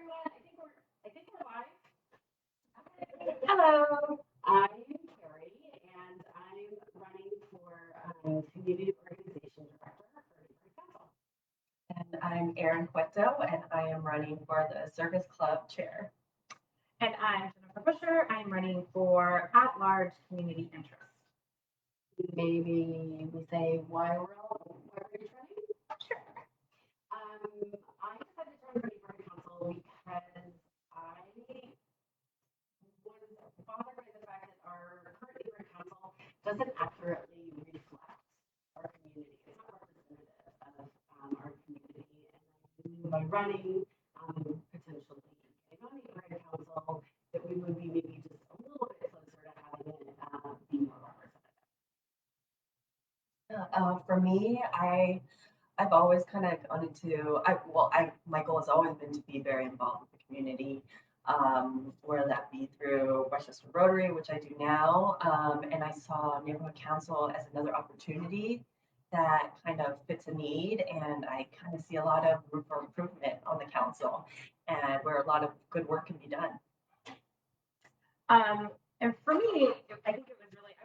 everyone. I think we're live. Hello. I'm Carrie, and I'm running for Community Organization Director for Neighborhood Council. And I'm Erin Cueto, and I am running for the Service Club Chair. And I'm Jennifer Busher. I'm running for at-large community interest. Maybe we say why we're running. Sure. I decided to run for Neighborhood Council because I was bothered by the fact that our current Neighborhood Council doesn't accurately reflect our community. It's not representative of our community. And by running, potentially getting on Neighborhood Council, that we would be maybe just a little bit closer to having it be more representative. For me, I've always kind of gone into my goal has always been to be very involved with the community, whether that be through Westchester Rotary, which I do now, and I saw neighborhood council as another opportunity that kind of fits a need, and I kind of see a lot of room for improvement on the council, and where a lot of good work can be done. And for me, I think I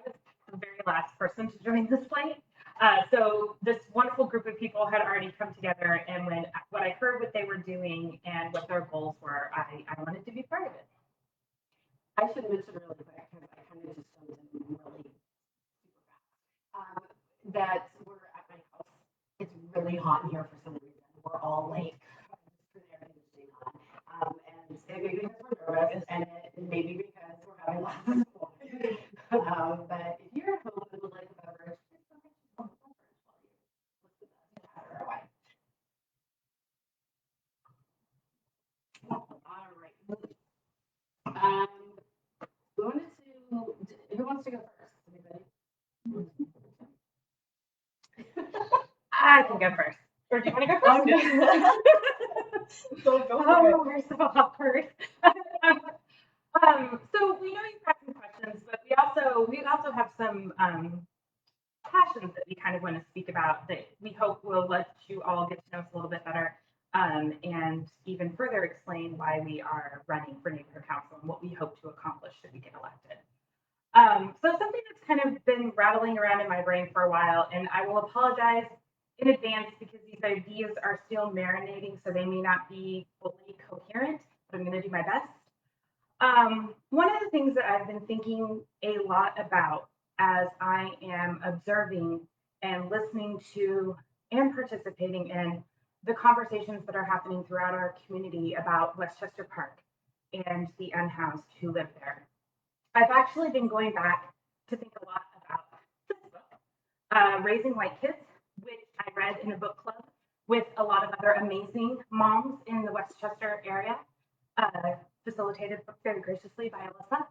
was the very last person to join this flight. So this wonderful group of people had already come together, and when I heard what they were doing and what their goals were, I wanted to be part of it. I should mention really quick, because I kind of just jumped in really super fast, that we're at my house. It's really hot in here for some reason. We're all like, just for the air conditioning on. And it may be because we're nervous, and it may be because we're having lots of fun. But if you're at home and would like a beverage, just go get yourself a beverage while you listen to us chatter away. All right. Who wants to go first? Anybody? I can go first. Or do you want to go first? Go We're so awkward. So we know you've got some questions, but we also have some passions that we kind of want to speak about that we hope will let you all get to know us a little bit better, and even further explain why we are running for neighborhood council and what we hope to accomplish should we get elected. So something that's kind of been rattling around in my brain for a while, and I will apologize in advance because these ideas are still marinating, so they may not be fully coherent, but I'm going to do my best. One of the things that I've been thinking a lot about as I am observing and listening to and participating in the conversations that are happening throughout our community about Westchester Park and the unhoused who live there. I've actually been going back to think a lot about this book, Raising White Kids, which I read in a book club with a lot of other amazing moms in the Westchester area, facilitated very graciously by Alyssa.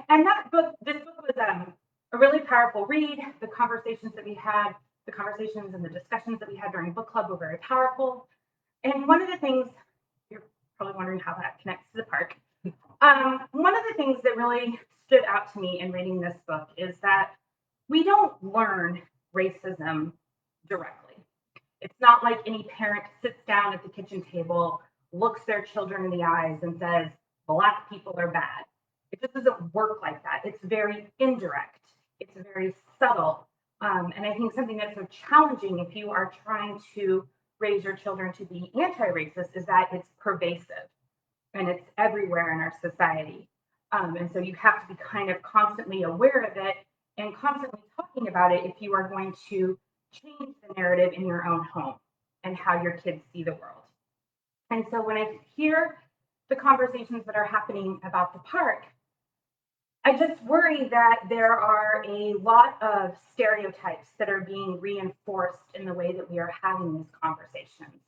And this book was a really powerful read. The conversations that we had, the conversations and the discussions that we had during book club were very powerful. And one of the things, you're probably wondering how that connects to the park. One of the things that really stood out to me in reading this book is that we don't learn racism directly. It's not like any parent sits down at the kitchen table, looks their children in the eyes and says, Black people are bad. It just doesn't work like that. It's very indirect. It's very subtle. And I think something that's so challenging if you are trying to raise your children to be anti-racist is that it's pervasive and it's everywhere in our society. And so you have to be kind of constantly aware of it and constantly talking about it if you are going to change the narrative in your own home and how your kids see the world. And so when I hear the conversations that are happening about the park, I just worry that there are a lot of stereotypes that are being reinforced in the way that we are having these conversations.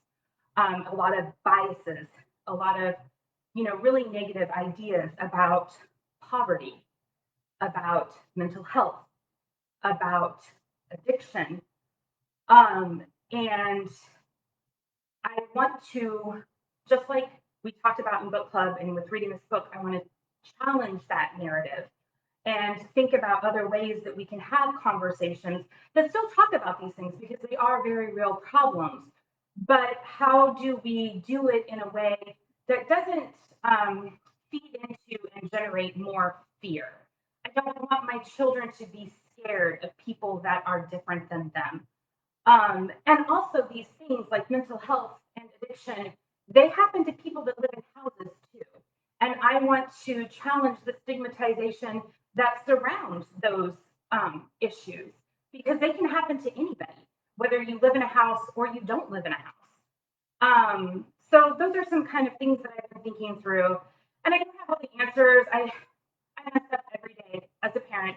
A lot of biases, a lot of, really negative ideas about poverty, about mental health, about addiction. And I want to, just like we talked about in book club and with reading this book, I want to challenge that narrative and think about other ways that we can have conversations that still talk about these things because they are very real problems. But how do we do it in a way that doesn't feed into and generate more fear. I don't want my children to be scared of people that are different than them. And also these things like mental health and addiction, they happen to people that live in houses too. And I want to challenge the stigmatization that surrounds those issues because they can happen to anybody, whether you live in a house or you don't live in a house. So those are some kind of things that I've been thinking through. And I don't have all the answers. I mess up every day as a parent.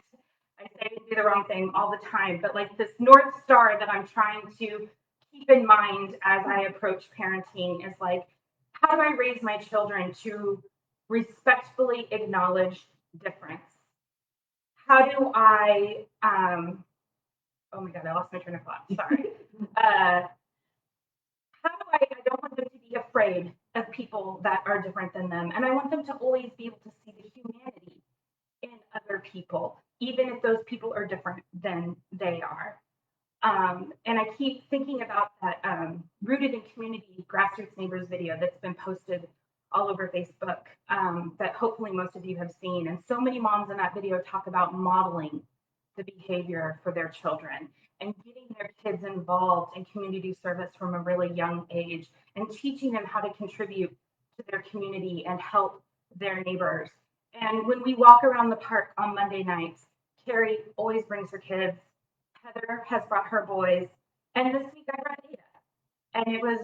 I say I do the wrong thing all the time, but like this North Star that I'm trying to keep in mind as I approach parenting is like, how do I raise my children to respectfully acknowledge difference? How do oh my God, I lost my train of thought. Sorry. How do I don't want them to be afraid of people that are different than them. And I want them to always be able to see the humanity in other people, even if those people are different than they are. And I keep thinking about that Rooted in Community Grassroots Neighbors video that's been posted all over Facebook that hopefully most of you have seen. And so many moms in that video talk about modeling the behavior for their children and getting their kids involved in community service from a really young age and teaching them how to contribute to their community and help their neighbors. And when we walk around the park on Monday nights, Carrie always brings her kids. Heather has brought her boys. And this week I brought Ada. And it was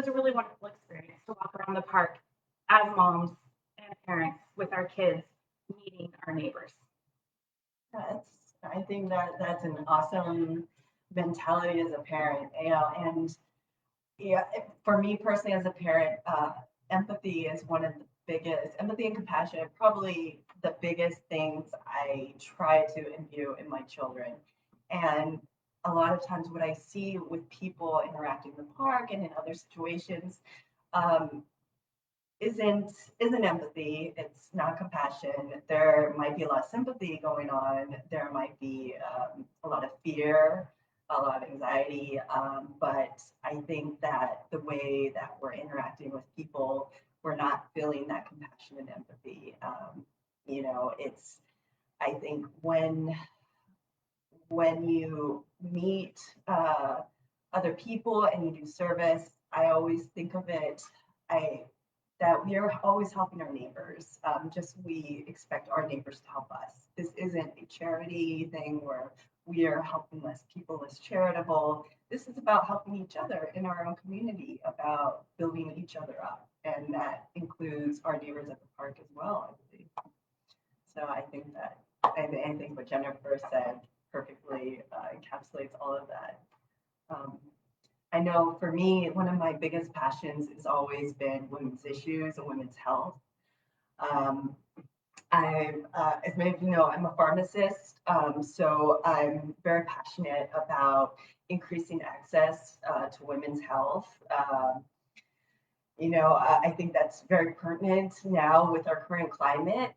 a really wonderful experience to walk around the park as moms and parents with our kids meeting our neighbors. I think that that's an awesome mentality as a parent, and yeah, for me personally as a parent, empathy is one of the biggest, empathy and compassion are probably the biggest things I try to imbue in my children. And a lot of times what I see with people interacting in the park and in other situations, um, isn't empathy. It's not compassion. There might be a lot of sympathy going on. There might be a lot of fear, a lot of anxiety. But I think that the way that we're interacting with people, we're not feeling that compassion and empathy. It's I think when you meet other people and you do service, I always think of it. I that we are always helping our neighbors. Just we expect our neighbors to help us. This isn't a charity thing where we are helping less people, less charitable. This is about helping each other in our own community, about building each other up. And that includes our neighbors at the park as well, I believe. So I think what Jennifer said perfectly encapsulates all of that. I know for me, one of my biggest passions has always been women's issues and women's health. As many of you know, I'm a pharmacist, so I'm very passionate about increasing access to women's health. I think that's very pertinent now with our current climate.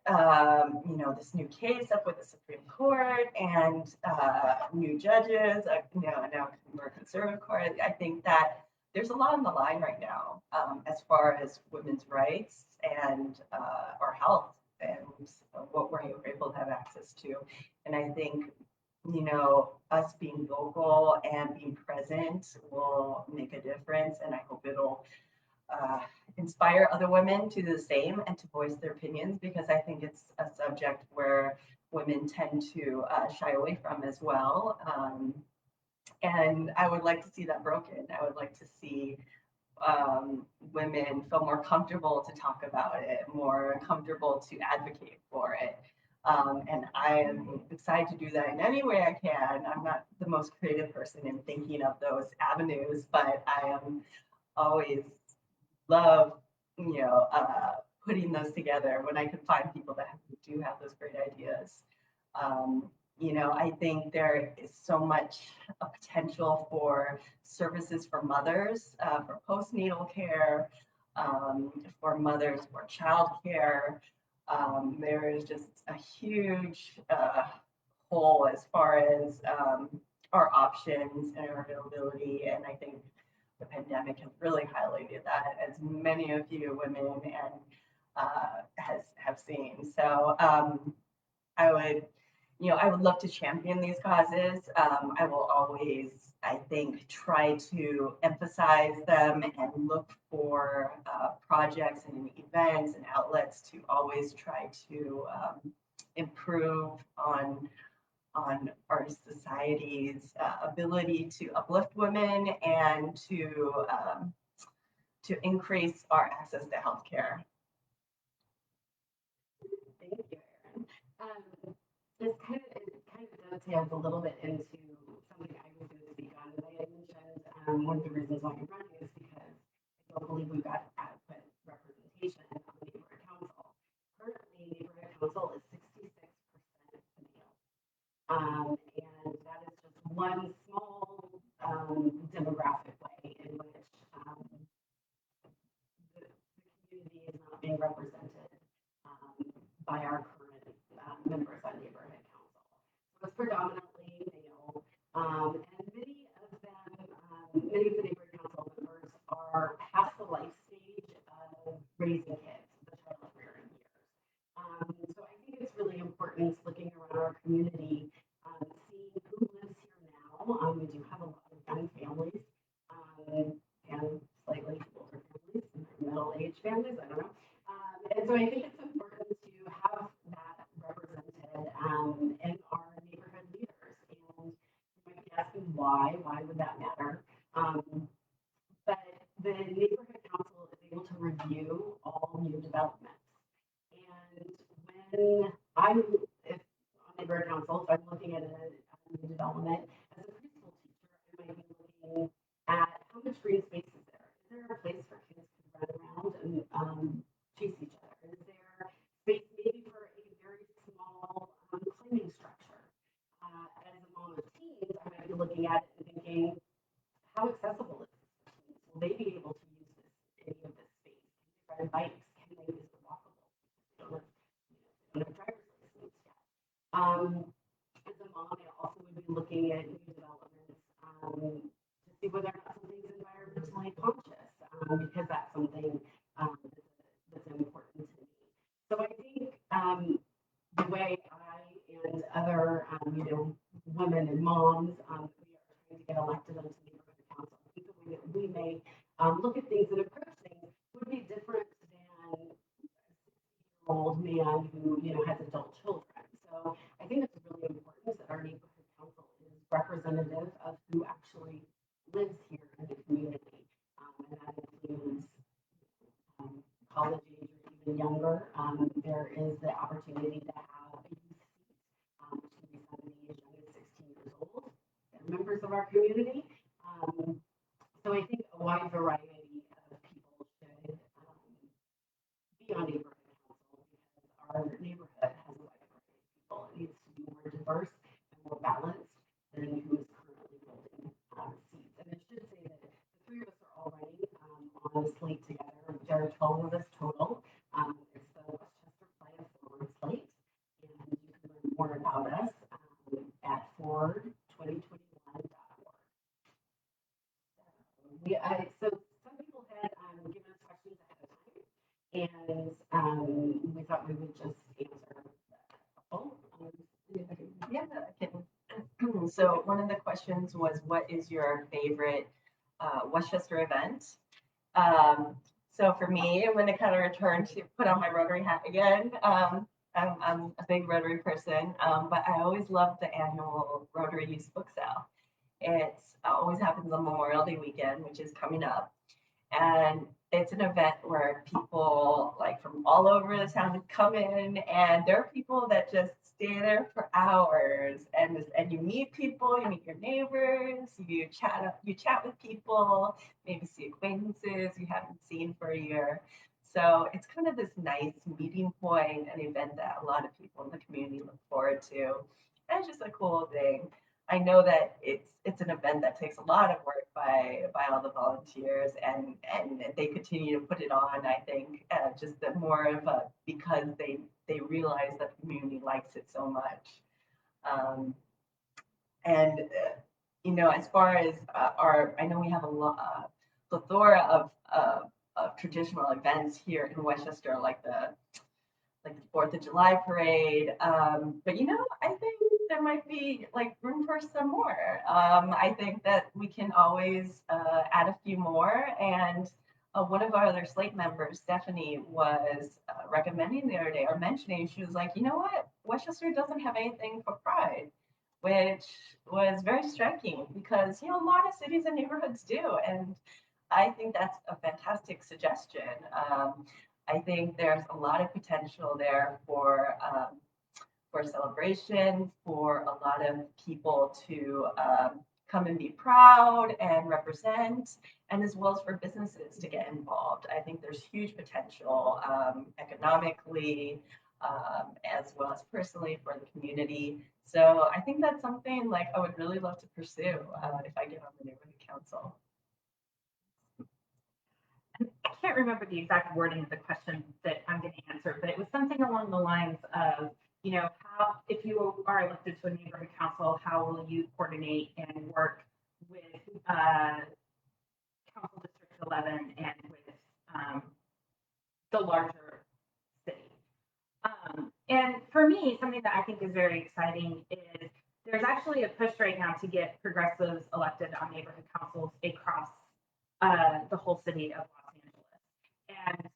This new case up with the Supreme Court and new judges, now more conservative court. I think that there's a lot on the line right now as far as women's rights and our health and what we're able to have access to. And I think us being vocal and being present will make a difference. And I hope it'll inspire other women to do the same and to voice their opinions, because I think it's a subject where women tend to shy away from as well. And I would like to see that broken. I would like to see women feel more comfortable to talk about it, more comfortable to advocate for it. And I am excited to do that in any way I can. I'm not the most creative person in thinking of those avenues, but I am always love, putting those together when I can find people that do have those great ideas. I think there is so much potential for services for mothers, for postnatal care, for mothers for childcare. There is just a huge hole as far as our options and our availability. And I think the pandemic has really highlighted that, as many of you women and have seen. So I would, I would love to champion these causes. I will always, I think, try to emphasize them and look for projects and events and outlets to always try to improve on our society's ability to uplift women and to increase our access to healthcare. Thank you, Erin. It kind of dovetails a little bit into something I was going to speak on. And I had mentioned one of the reasons why I'm running is because I don't believe we've got adequate representation on the neighborhood council. Currently, neighborhood council is 66% male. And that is just one small demographic way in which the community is not being represented by our current members on neighborhood council. So it's predominantly male, and many of the neighborhood council members are past the life stage of raising kids, the child rearing years. So I think it's really important looking around our community, seeing who lives here now. We do have a lot of young families, and slightly older families, middle-aged families, I don't know. And so I think it's important to have that represented in our neighborhood leaders. And you might be asking why would that matter? But the neighborhood council is able to review all new developments. And when if on neighborhood council, if I'm looking at a new development, as a preschool teacher, I might be looking at how much green space is there? Is there a place for kids to run around and chase each other? Is there space maybe for a very small climbing structure? As a mom of teens, I might be looking at it and thinking, how accessible is this for teens? Will they be able to use any of this space? Can they ride bikes? Can they use it walkable? They don't have driver's license yet. As a mom, I also would be looking at new developments to see whether or not something's environmentally conscious, because that's something that's important to me. So I think the way I and other women and moms we are trying to get elected onto neighborhood council, I think the way that we may look at things and approach things would be different than a 60-year-old man who has adult children. So I think it's really important that our neighborhood council is representative of who actually lives here in the community, and that includes college age or even younger. There is the opportunity to have a youth seat, which can be somebody as young as 16 years old. They're members of our community. So I think a wide variety of people should be on neighborhood council, because our neighborhood has a wide variety of people. It needs to be more diverse and more balanced than who is currently holding seats. And I should say that the three of us are all running on the slate together. There are 12 of us total. It's the Westchester Playa Forward slate, and you can learn more about us at forward2021.org. So some people had given us questions ahead of time, and we thought we would just answer a couple. Yeah, I can. So one of the questions was, what is your favorite Westchester event? So for me, I'm going to kind of return to put on my Rotary hat again. I'm a big Rotary person, but I always love the annual Rotary Youth Book Sale. It always happens on Memorial Day weekend, which is coming up. And it's an event where people like from all over the town come in, and there are people that just stay there for hours, and you meet people, you meet your neighbors, you chat with people, maybe see acquaintances you haven't seen for a year. So it's kind of this nice meeting point, an event that a lot of people in the community look forward to. And it's just a cool thing. I know that it's an event that takes a lot of work by all the volunteers, and they continue to put it on. I think just that more of a, because they realize that the community likes it so much. And as far as I know we have a plethora of traditional events here in Westchester, like the 4th of July parade. But I think there might be like room for some more. I think that we can always add a few more. And one of our other slate members, Stephanie, was recommending the other day or mentioning, she was like, you know what? Westchester doesn't have anything for Pride, which was very striking because, a lot of cities and neighborhoods do. And I think that's a fantastic suggestion. I think there's a lot of potential there for celebration, for a lot of people to come and be proud and represent, and as well as for businesses to get involved. I think there's huge potential economically, as well as personally for the community. So I think that's something like I would really love to pursue if I get on the neighborhood council. I can't remember the exact wording of the question that I'm going to answer, but it was something along the lines of, how, if you are elected to a neighborhood council, how will you coordinate and work with Council District 11 and with the larger city? And for me, something that I think is very exciting is there's actually a push right now to get progressives elected on neighborhood councils across the whole city of Los Angeles. And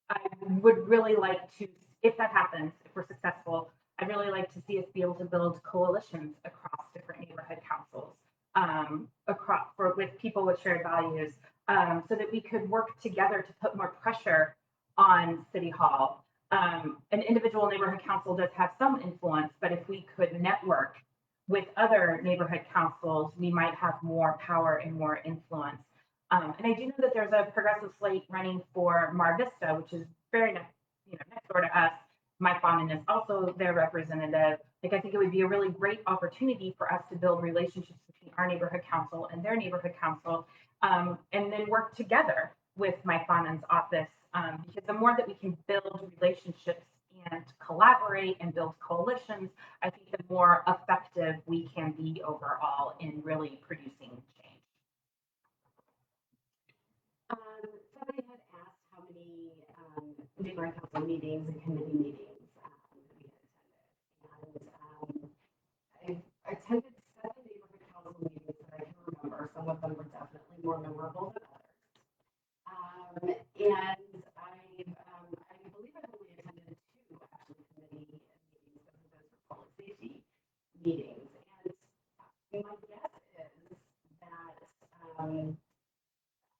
I would really like to, if that happens, if we're successful, I'd really like to see us be able to build coalitions across different neighborhood councils, with people with shared values, so that we could work together to put more pressure on City Hall. An individual neighborhood council does have some influence, but if we could network with other neighborhood councils, we might have more power and more influence. And I do know that there's a progressive slate running for Mar Vista, which is very next door to us. Mike Bonin is also their representative. Like, I think it would be a really great opportunity for us to build relationships between our neighborhood council and their neighborhood council, and then work together with Mike Bonin's office, because the more that we can build relationships and collaborate and build coalitions, I think the more effective we can be overall in really producing change. Somebody had asked how many neighborhood council meetings and committee meetings we had attended. And I attended 7 neighborhood council meetings that I can remember. Some of them were definitely more memorable than others. And I believe I've only attended 2 actually committee meetings, because those were public safety meetings. And my guess is that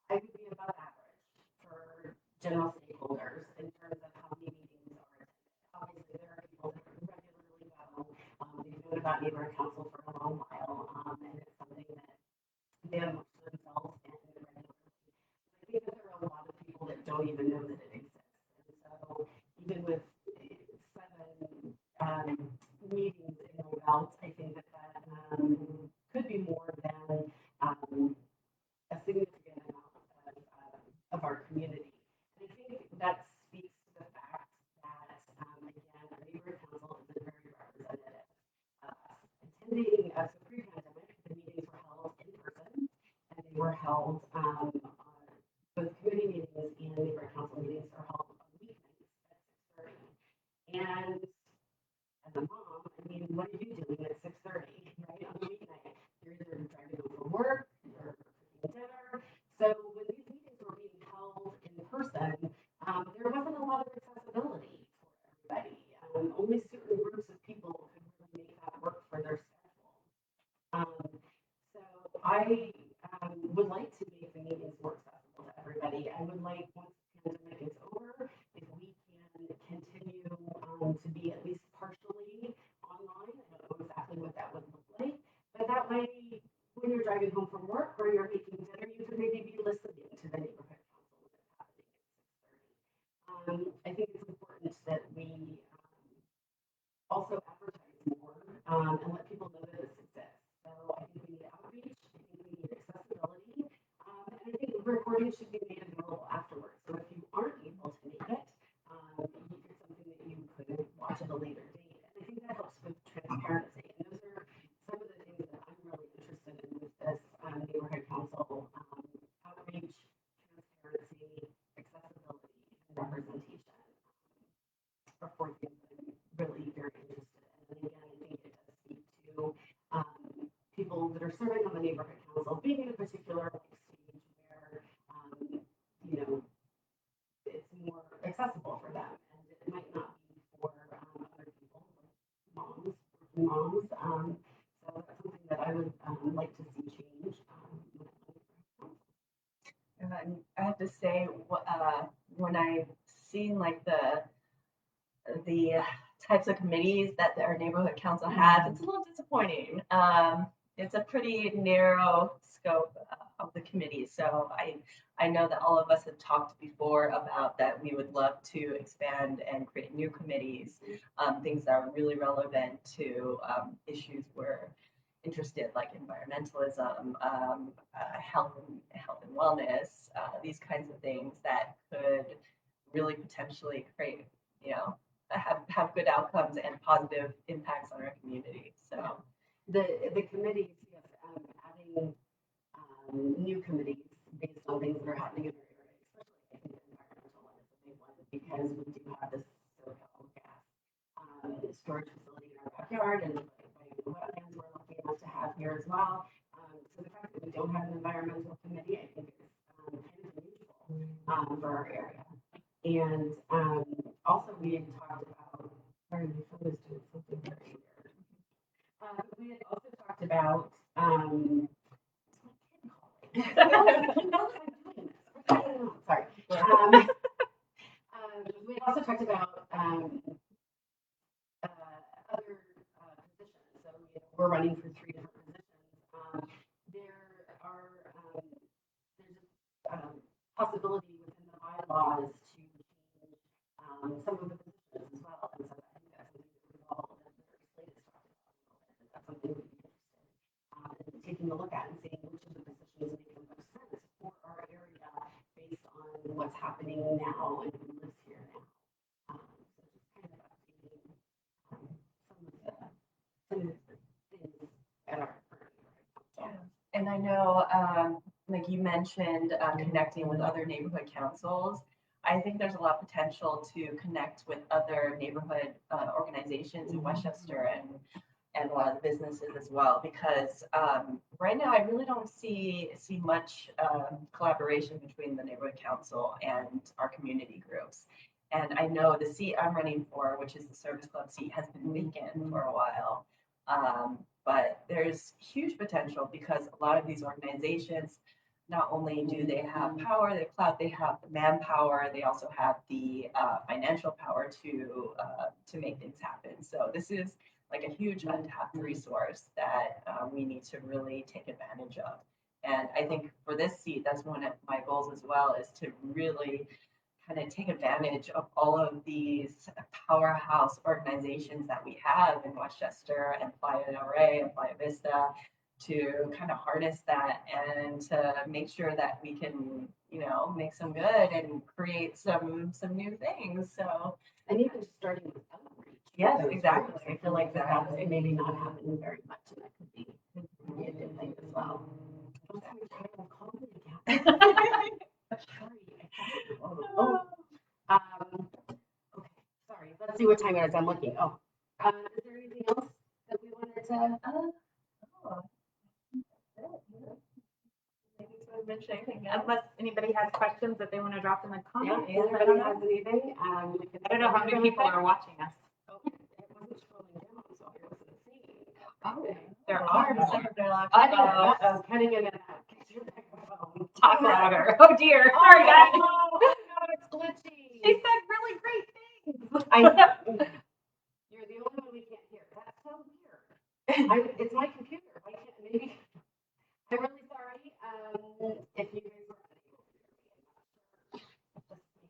I would be above average for general stakeholders in terms of how many meetings are attended. Obviously, there are people that regularly go. They've known about neighborhood council for a long while, and it's something that they have much to themselves and regularly. I think that there are a lot of people that don't even know that it exists. And so even with 7 meetings in my belt, I think that could be more than a significant amount of our community. And I think that speaks to the fact that, again, our neighborhood council isn't very representative. Attending, so pre-pandemic, the meetings were held in person, and they were held, both committee meetings and neighborhood council meetings are held on weeknights at 6:30. And as a mom, I mean, what are you doing at 6:30, right, on a weeknight? You're either driving home from work, you're cooking dinner. So when these meetings were being held in person, there wasn't a lot of accessibility for everybody. Only certain groups of people could really make that work for their schedule. So I would like to make the meetings more accessible to everybody. I would like, once the pandemic is over, if we can continue to be at least partially online. I don't know exactly what that would look like, but that way, when you're driving home from work or you're making dinner, you could maybe be listening to the neighborhood council that's happening at 6:30. I think it's important that we also advertise more and let people know that this exists. So I think we need outreach. I think we need accessibility, and I think recording should be made available afterwards. So if you aren't able to make it, it's something that you could watch at a later date. And I think that helps with transparency. And those are some of the things that I'm really interested in with this neighborhood council outreach the neighborhood council being in a particular stage where, you know, it's more accessible for them, and it might not be for other people, like moms, working moms. So that's something that I would like to see change. And I have to say, when I've seen like the types of committees that our neighborhood council has, it's a little disappointing. It's a pretty narrow scope of the committee. So I know that all of us have talked before about that we would love to expand and create new committees, things that are really relevant to issues we're interested, like environmentalism, health and wellness, these kinds of things that could really potentially create, you know, have good outcomes and positive impacts on our community. So The committees, yes, adding new committees based on things that are happening in our area, especially I think the environmental one is a big one because we do have this SoCal gas storage facility in our backyard and the wetlands we're lucky enough to have here as well. So the fact that we don't have an environmental committee, I think is kind of unusual for our area. And also we had talked about, sorry, my phone is doing something very weird. We had also talked about, sorry. We had also talked about other positions. So we're running for 3 different positions. There are there's a possibility within the bylaws to change some of the positions as well. And so I think that's something that we've all, that the slate has talked about a little bit. That's something we'd be interested in taking a look at and seeing which of the positions make the most sense for our area based on what's happening now and who lives here now. So just kind of updating some of the things at our current area. And I know, like you mentioned, connecting with other neighborhood councils. I think there's a lot of potential to connect with other neighborhood organizations in Westchester and a lot of the businesses as well, because right now I really don't see much collaboration between the neighborhood council and our community groups. And I know the seat I'm running for, which is the service club seat, has been vacant for a while. But there's huge potential because a lot of these organizations, not only do they have power, they have clout, they have the manpower, they also have the financial power to make things happen. So this is like a huge untapped resource that we need to really take advantage of. And I think for this seat, that's one of my goals as well, is to really kind of take advantage of all of these powerhouse organizations that we have in Westchester and Playa del Rey and Playa Vista, to kind of harness that and to make sure that we can, you know, make some good and create some new things. So, And even just starting with outreach. yes, exactly. I feel like that's maybe not happening very much, and that could be a good thing as well. I'm sorry, Tyler, call me again. Sorry, okay, sorry. Let's see what time it is. I'm looking. Oh, is there anything else that we wanted to? Mention anything Unless anybody has questions that they want to drop in the Yeah, comments. if anybody has anything, we can. I don't know how many people are watching us. Oh, it wasn't scrolling down, so I wasn't seeing. Oh, Okay. there are. I know, I was cutting in and out. Get your microphone. Talk louder. Oh dear. Sorry, guys. Oh, no, it's glitchy. She said really great things. You're the only one we can't hear. That's so weird. It's my computer. Why can't, maybe, I'm really sorry, if you guys were unable to hear me. I'm not sure.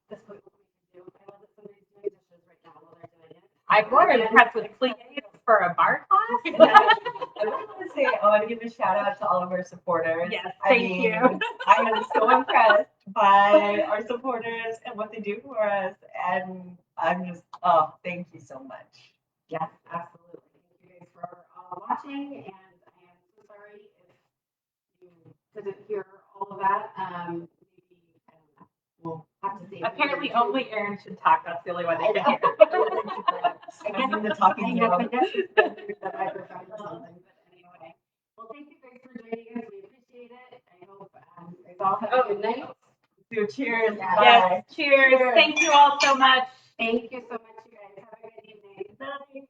This point, what we can do, I love that somebody's doing dishes right now while they're doing it. I'm more impressed with Cleats for a bar class. I really want to say, I want to give a shout out to all of our supporters. Yes, I thank mean, you. I am so impressed by our supporters and what they do for us. And I'm just, oh, thank you so much. Yes, absolutely. Thank you guys for watching, and I am so sorry if you couldn't hear all of that. Maybe, I don't know, we'll have to see. Apparently only Aaron should talk. That's the only one they can hear. I guess I'm the talking I dog. guess it's the microphone or something, but anyway. all have a good night. So cheers. Yeah. Bye. Yes, cheers. Thank you all so much. Thank you so much, you guys. Have a good evening. Bye.